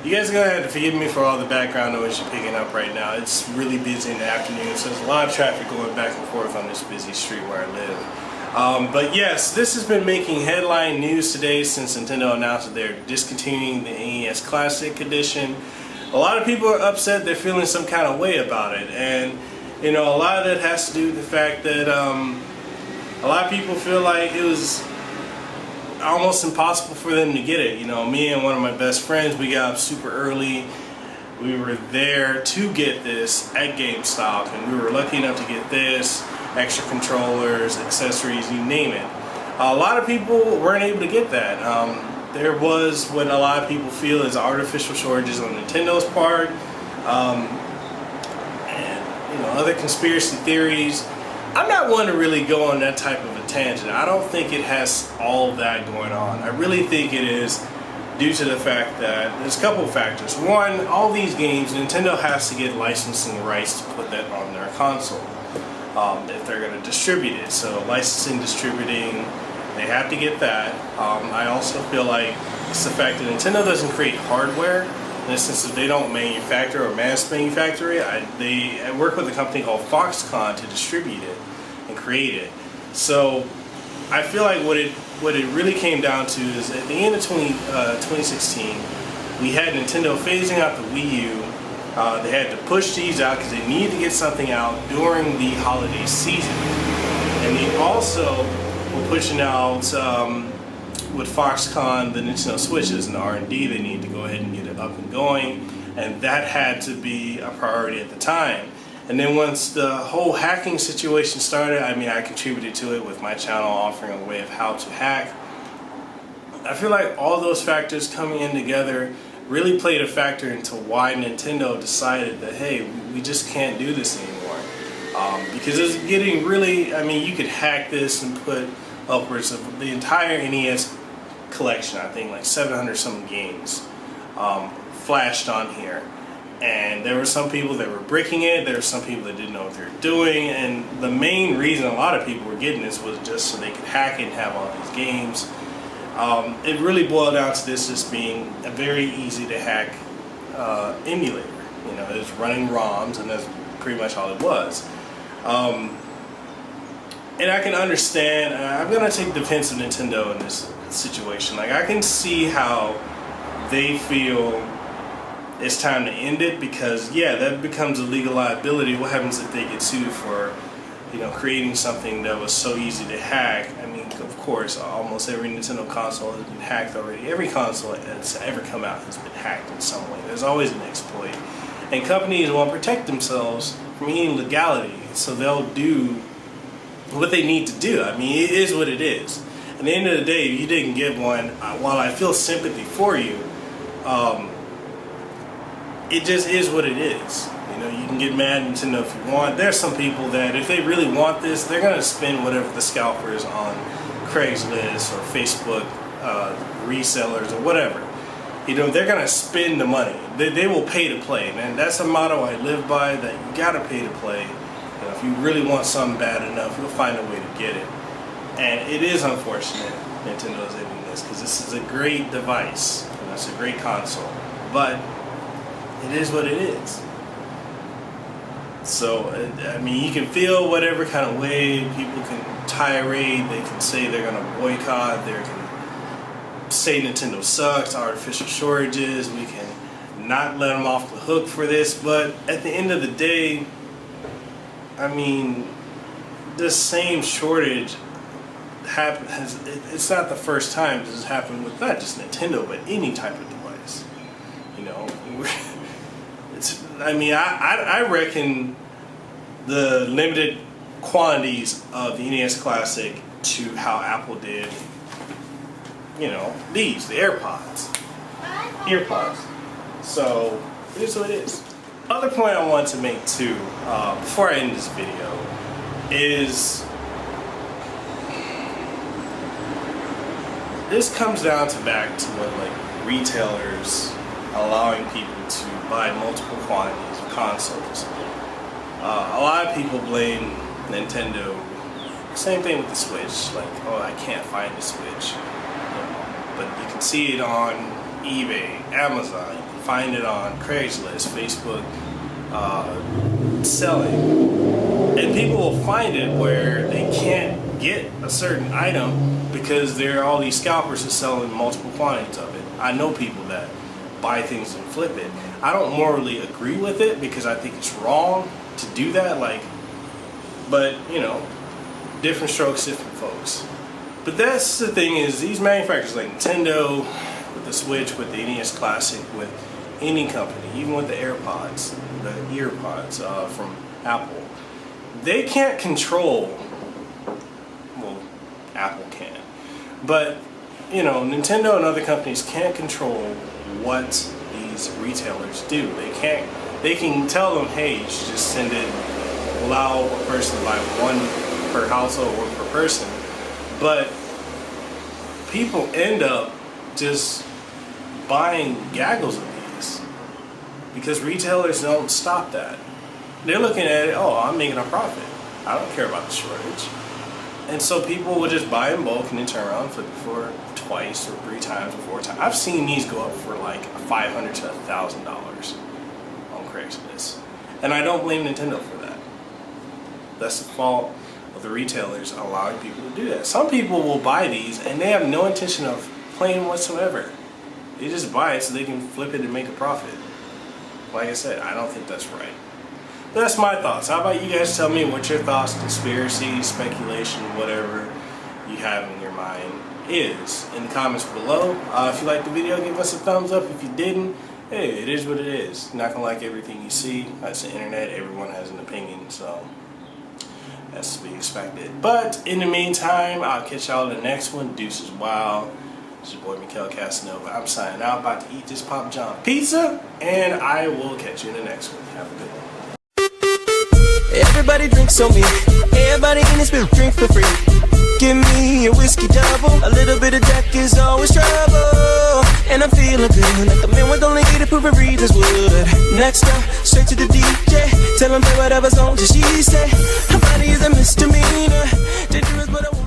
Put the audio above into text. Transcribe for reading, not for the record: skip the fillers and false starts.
You guys are going to have to forgive me for all the background noise you're picking up right now. It's really busy in the afternoon, so there's a lot of traffic going back and forth on this busy street where I live. But yes, this has been making headline news today since Nintendo announced that they're discontinuing the NES Classic Edition. A lot of people are upset, they're feeling some kind of way about it, and you know, a lot of that has to do with the fact that a lot of people feel like it was almost impossible for them to get it. You know, me and one of my best friends, we got up super early. We were there to get this at GameStop, and we were lucky enough to get this, extra controllers, accessories, you name it. A lot of people weren't able to get that. There was what a lot of people feel is artificial shortages on Nintendo's part, and you know, other conspiracy theories. I'm not one to really go on that type of a tangent. I don't think it has all that going on. I really think it is due to the fact that there's a couple of factors. One, all these games, Nintendo has to get licensing rights to put that on their console if they're going to distribute it. So licensing, distributing, they have to get that. I also feel like it's the fact that Nintendo doesn't create hardware. In the sense that they don't manufacture or mass manufacture it. They work with a company called Foxconn to distribute it and create it. So I feel like what it really came down to is at the end of 2016, we had Nintendo phasing out the Wii U. They had to push these out because they needed to get something out during the holiday season. And they also were pushing out with Foxconn the Nintendo Switches and the R&D they need to go ahead and get it up and going, and that had to be a priority at the time. And then once the whole hacking situation started, I mean, I contributed to it with my channel offering a way of how to hack. I feel like all those factors coming in together really played a factor into why Nintendo decided that, hey, we just can't do this anymore. Because it's getting really, I mean, you could hack this and put upwards of the entire NES collection, I think like 700 some games flashed on here, and there were some people that were bricking it, there were some people that didn't know what they were doing, and the main reason a lot of people were getting this was just so they could hack it and have all these games. It really boiled down to this just being a very easy to hack emulator. You know, it was running ROMs, and that's pretty much all it was. And I can understand, I'm going to take defense of Nintendo in this situation. Like, I can see how they feel it's time to end it because, yeah, that becomes a legal liability. What happens if they get sued for, you know, creating something that was so easy to hack? I mean, of course, almost every Nintendo console has been hacked already. Every console that's ever come out has been hacked in some way. There's always an exploit. And companies want to protect themselves from any illegality, so they'll do what they need to do. I mean, it is what it is. At the end of the day, if you didn't get one, while I feel sympathy for you, it just is what it is. You know, you can get mad at Nintendo if you want. There's some people that if they really want this, they're going to spend whatever the scalpers on Craigslist or Facebook resellers or whatever. You know, they're going to spend the money. They will pay to play. And that's a motto I live by, that you got to pay to play. You know, if you really want something bad enough, you'll find a way to get it. And it is unfortunate Nintendo is ending this, because this is a great device. You know, it's a great console. But it is what it is. So, I mean, you can feel whatever kind of way, people can tirade, they can say they're going to boycott, they can say Nintendo sucks, artificial shortages, we can not let them off the hook for this, but at the end of the day, I mean, the same shortage it's not the first time this has happened with not just Nintendo, but any type of device. You know, I reckon the limited quantities of the NES Classic to how Apple did, you know, the AirPods. Earpods. So, it is what it is. Other point I want to make too, before I end this video, is this comes down to back to what, like, retailers allowing people to buy multiple quantities of consoles. A lot of people blame Nintendo. Same thing with the Switch. Like, oh, I can't find the Switch. But you can see it on eBay, Amazon. You can find it on Craigslist, Facebook, selling. And people will find it where they can't get a certain item because there are all these scalpers that sell in multiple quantities of it. I know people that buy things and flip it. I don't morally agree with it because I think it's wrong to do that. Like, but you know, different strokes, different folks. But that's the thing, is these manufacturers like Nintendo, with the Switch, with the NES Classic, with any company, even with the AirPods, the EarPods from Apple, they can't control, well, Apple can, but you know, Nintendo and other companies can't control what these retailers do. They can tell them, hey, you should just send it, allow a person to buy one per household or per person, but people end up just buying gaggles of these because retailers don't stop that. They're looking at it, oh, I'm making a profit. I don't care about the shortage. And so people will just buy in bulk and then turn around and flip it for twice or 3 times or 4 times. I've seen these go up for like $500 to $1,000 on Craigslist. And I don't blame Nintendo for that. That's the fault of the retailers allowing people to do that. Some people will buy these and they have no intention of playing whatsoever. They just buy it so they can flip it and make a profit. Like I said, I don't think that's right. But that's my thoughts. How about you guys tell me what your thoughts, conspiracy, speculation, whatever you have in your mind is in the comments below. If you liked the video, give us a thumbs up. If you didn't, hey, it is what it is. You're not gonna like everything you see. That's the internet. Everyone has an opinion, so that's to be expected. But in the meantime, I'll catch y'all in the next one. Deuces wild. It's your boy mekelkasanova. I'm signing out. About to eat this Papa John pizza, and I will catch you in the next one. Have a good one. Everybody drinks on me. Everybody in this bitch drink for free. Give me a whiskey double. A little bit of Jack is always trouble. And I'm feeling good, like the man with only 80 proof of readers would. Next up, straight to the DJ. Tell him play whatever song she said. Her body is a misdemeanor. Dangerous, but I